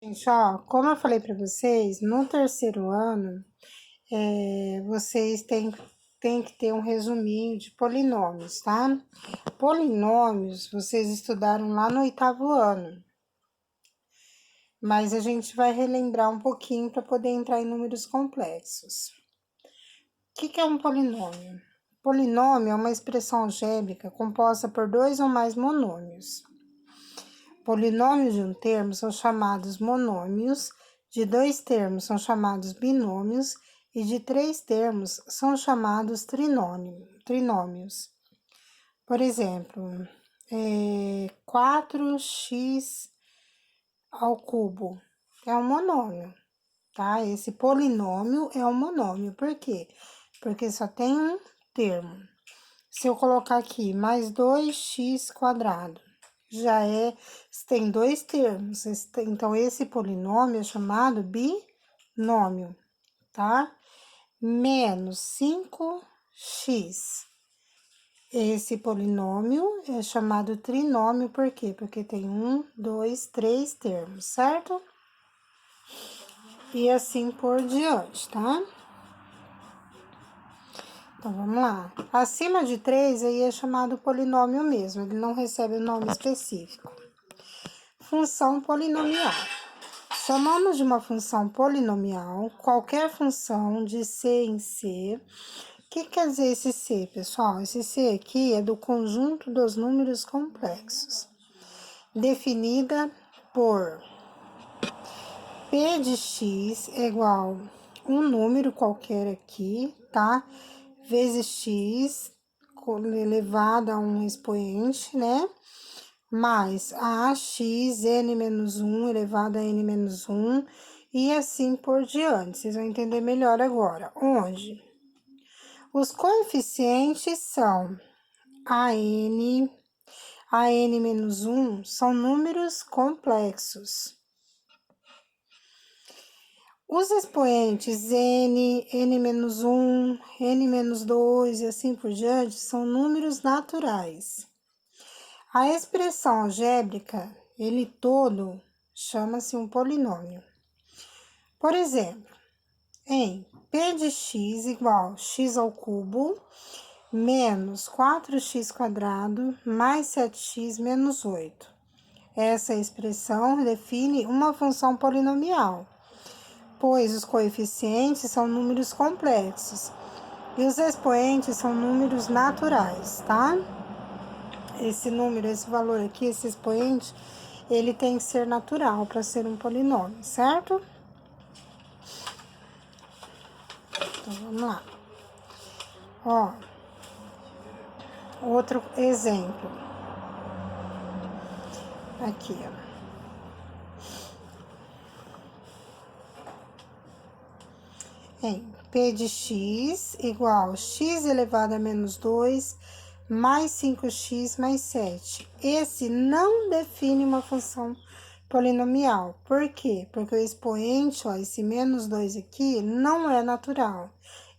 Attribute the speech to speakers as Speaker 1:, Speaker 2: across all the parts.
Speaker 1: Gente, ó, como eu falei para vocês, no terceiro ano, vocês têm que ter um resuminho de polinômios, tá? Polinômios, vocês estudaram lá no oitavo ano, mas a gente vai relembrar um pouquinho para poder entrar em números complexos. O que é um polinômio? Polinômio é uma expressão algébrica composta por dois ou mais monômios. Polinômios de um termo são chamados monômios, de dois termos são chamados binômios e de três termos são chamados trinômios. Por exemplo, 4x ao cubo é um monômio, tá? Esse polinômio é um monômio. Por quê? Porque só tem um termo. Se eu colocar aqui mais 2x quadrado, tem dois termos, então esse polinômio é chamado binômio, tá? Menos 5x. Esse polinômio é chamado trinômio, por quê? Porque tem 1, 2, 3 termos, certo? E assim por diante, tá? Então, vamos lá. Acima de 3 aí é chamado polinômio mesmo, ele não recebe um nome específico. Função polinomial. Chamamos de uma função polinomial qualquer função de C em C. O que quer dizer esse C, pessoal? Esse C aqui é do conjunto dos números complexos, definida por P de x é igual um número qualquer aqui, tá? Vezes x elevado a um expoente, né? Mais ax n-1 elevado a n-1 e assim por diante. Vocês vão entender melhor agora. Onde os coeficientes são an n-1 são números complexos. Os expoentes n, n-1, n-2 e assim por diante são números naturais. A expressão algébrica, ele todo, chama-se um polinômio. Por exemplo, em P de x igual x ao cubo menos 4x quadrado mais 7x menos 8. Essa expressão define uma função polinomial, pois os coeficientes são números complexos e os expoentes são números naturais, tá? Esse número, esse valor aqui, esse expoente, ele tem que ser natural para ser um polinômio, certo? Então, vamos lá. Ó, outro exemplo. Aqui, ó. Em P de x igual x elevado a menos 2 mais 5x mais 7. Esse não define uma função polinomial. Por quê? Porque o expoente, ó, esse menos 2 aqui, não é natural.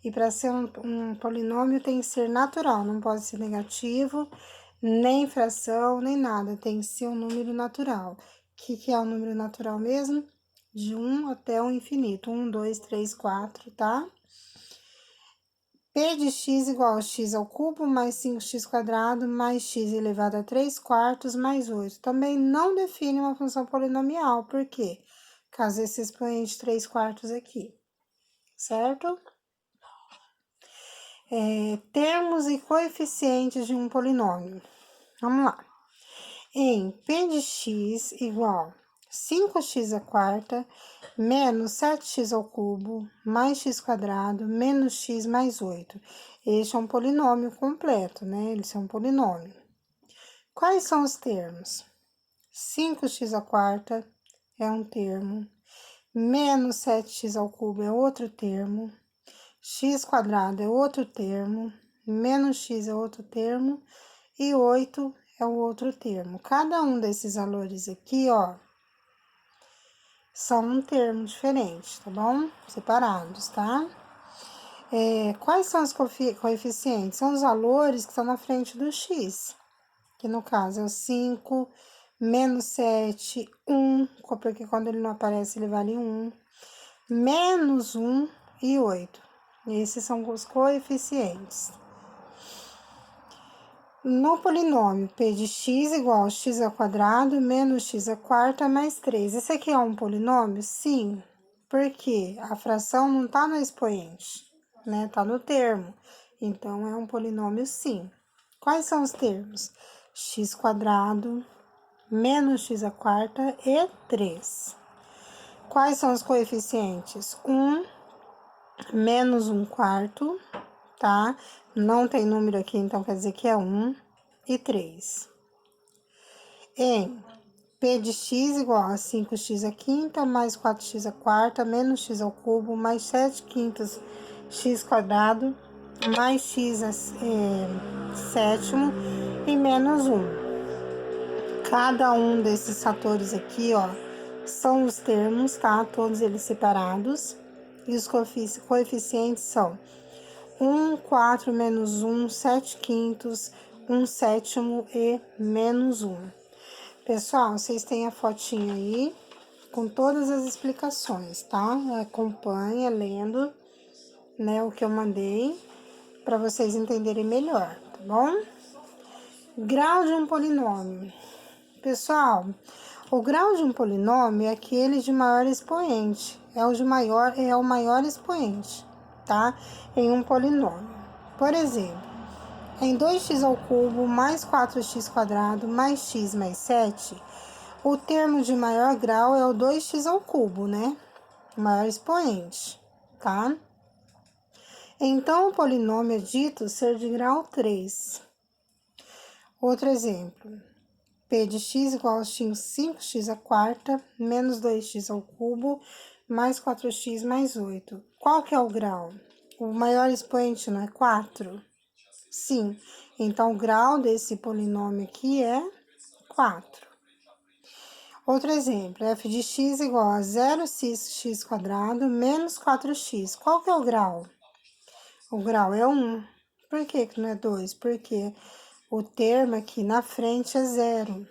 Speaker 1: E para ser um polinômio tem que ser natural, não pode ser negativo, nem fração, nem nada. Tem que ser um número natural. O que é um número natural mesmo? De 1 até o infinito. 1, 2, 3, 4, tá? P de x igual a x ao cubo mais 5x quadrado mais x elevado a 3 quartos mais 8. Também não define uma função polinomial, por quê? Caso esse expoente 3 quartos aqui, certo? Termos e coeficientes de um polinômio. Vamos lá. Em P de x igual 5x à quarta menos 7x ao cubo mais x quadrado menos x mais 8. Este é um polinômio completo, né? Ele é um polinômio. Quais são os termos? 5x à quarta é um termo, menos 7x ao cubo é outro termo, x quadrado é outro termo, menos x é outro termo e 8 é o outro termo. Cada um desses valores aqui, ó, são um termo diferente, tá bom? Separados, tá? Quais são os coeficientes? São os valores que estão na frente do x, que no caso é o 5 menos 7, 1, porque quando ele não aparece, ele vale 1, menos 1 e 8. Esses são os coeficientes. No polinômio P de x igual a x ao quadrado menos x à quarta mais 3. Esse aqui é um polinômio? Sim, porque a fração não está no expoente, né? Está no termo. Então, é um polinômio sim. Quais são os termos? X quadrado menos x à quarta e 3. Quais são os coeficientes? 1 menos 1 quarto, tá? Não tem número aqui, então quer dizer que é 1 e 3. Em P de x igual a 5x à quinta, mais 4x à quarta, menos x ao cubo, mais 7 quintos x quadrado, mais x sétimo e menos 1. Cada um desses fatores aqui, ó, são os termos, tá? Todos eles separados. E os coeficientes são 1, 4, menos 1, 7 quintos, 1 sétimo e menos 1. Pessoal, vocês têm a fotinha aí com todas as explicações, tá? Acompanha lendo, né, o que eu mandei para vocês entenderem melhor, tá bom? Grau de um polinômio. Pessoal, o grau de um polinômio é aquele de maior expoente, é o maior expoente, tá? Em um polinômio. Por exemplo, em 2x ao cubo mais 4x quadrado mais x mais 7, o termo de maior grau é o 2x ao cubo, né? O maior expoente, tá? Então, o polinômio é dito ser de grau 3. Outro exemplo. P de x igual a 5x à quarta, menos 2x ao cubo, mais 4x mais 8. Qual que é o grau? O maior expoente não é 4? Sim. Então, o grau desse polinômio aqui é 4. Outro exemplo, f de x igual a 0x quadrado menos 4x. Qual que é o grau? O grau é 1. Por que não é 2? Porque o termo aqui na frente é 0,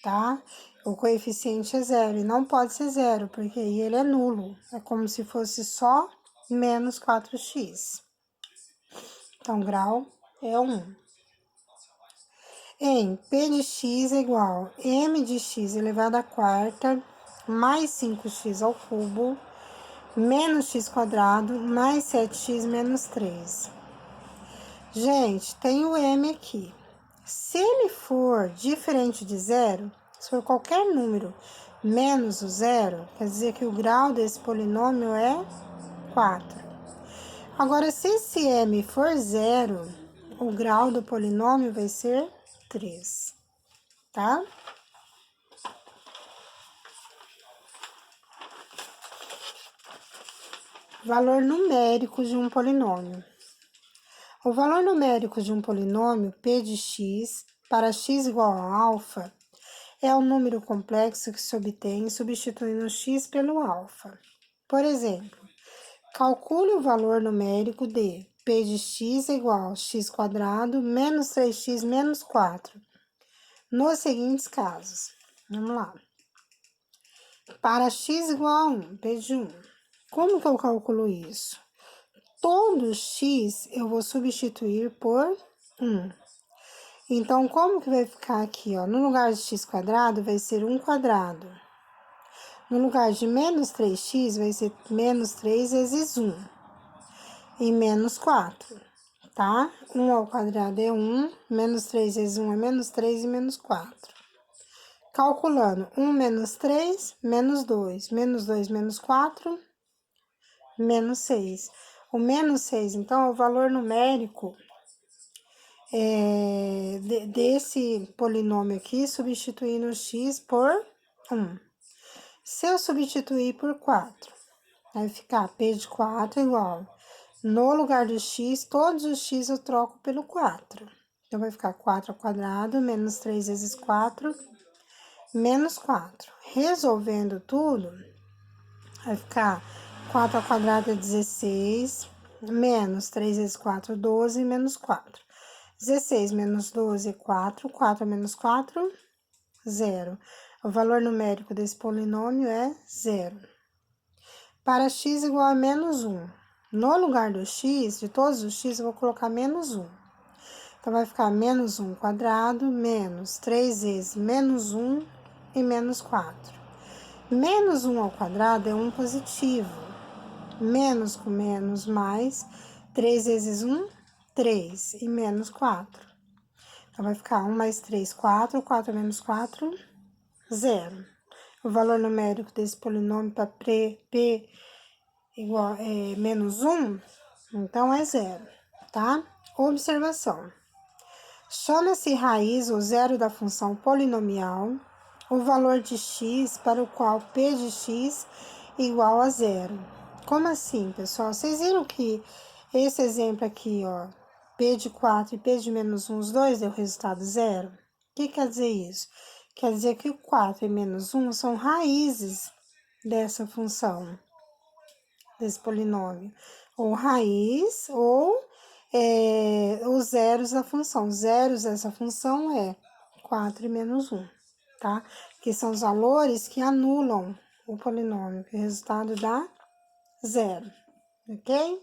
Speaker 1: tá? O coeficiente é 0 e não pode ser 0, porque aí ele é nulo. É como se fosse só menos 4x. Então, o grau é 1. Em P de x é igual a m de x elevado à quarta mais 5x ao cubo menos x quadrado mais 7x menos 3. Gente, tem o m aqui. Se ele for diferente de zero, se for qualquer número menos o zero, quer dizer que o grau desse polinômio é 4. Agora, se esse m for zero, o grau do polinômio vai ser 3, tá? Valor numérico de um polinômio. O valor numérico de um polinômio P de x para x igual a alfa é o número complexo que se obtém substituindo x pelo alfa. Por exemplo, calcule o valor numérico de P de x igual a x quadrado menos 3x menos 4, nos seguintes casos. Vamos lá. Para x igual a 1, P de 1. Como que eu calculo isso? Todo x eu vou substituir por 1. Então, como que vai ficar aqui, ó? No lugar de x quadrado, vai ser 1 quadrado. No lugar de menos 3x, vai ser menos 3 vezes 1. E menos 4, tá? 1 ao quadrado é 1, menos 3 vezes 1 é menos 3 e menos 4. Calculando, 1 menos 3, menos 2. Menos 2 menos 4, menos 6. O menos 6, então, é o valor numérico desse polinômio aqui, substituindo x por 1. Se eu substituir por 4, vai ficar P de 4 igual, no lugar do x, todos os x eu troco pelo 4. Então, vai ficar 4 ao quadrado, menos 3 vezes 4, menos 4. Resolvendo tudo, vai ficar 4 ao quadrado é 16, menos 3 vezes 4, 12, menos 4. 16 menos 12 é 4, 4 menos 4, zero. O valor numérico desse polinômio é zero. Para x igual a menos 1. No lugar do x, de todos os x, eu vou colocar menos 1. Então, vai ficar menos 1 quadrado, menos 3 vezes menos 1 e menos 4. Menos 1 ao quadrado é 1 positivo. Menos com menos mais, 3 vezes 1, 3 e menos 4. Então, vai ficar 1 mais 3, 4, 4 menos 4, 0. O valor numérico desse polinômio para P igual menos 1, então é 0, tá? Observação. Chama-se raiz ou zero da função polinomial o valor de x para o qual p de x igual a 0. Como assim, pessoal? Vocês viram que esse exemplo aqui, ó, p de 4 e p de menos 1, os dois deu resultado 0? O que quer dizer isso? Quer dizer que o 4 e menos 1 são raízes dessa função, desse polinômio. Ou raiz, ou os zeros da função. Zeros dessa função é 4 e menos 1, tá? Que são os valores que anulam o polinômio, que o resultado dá 0, ok?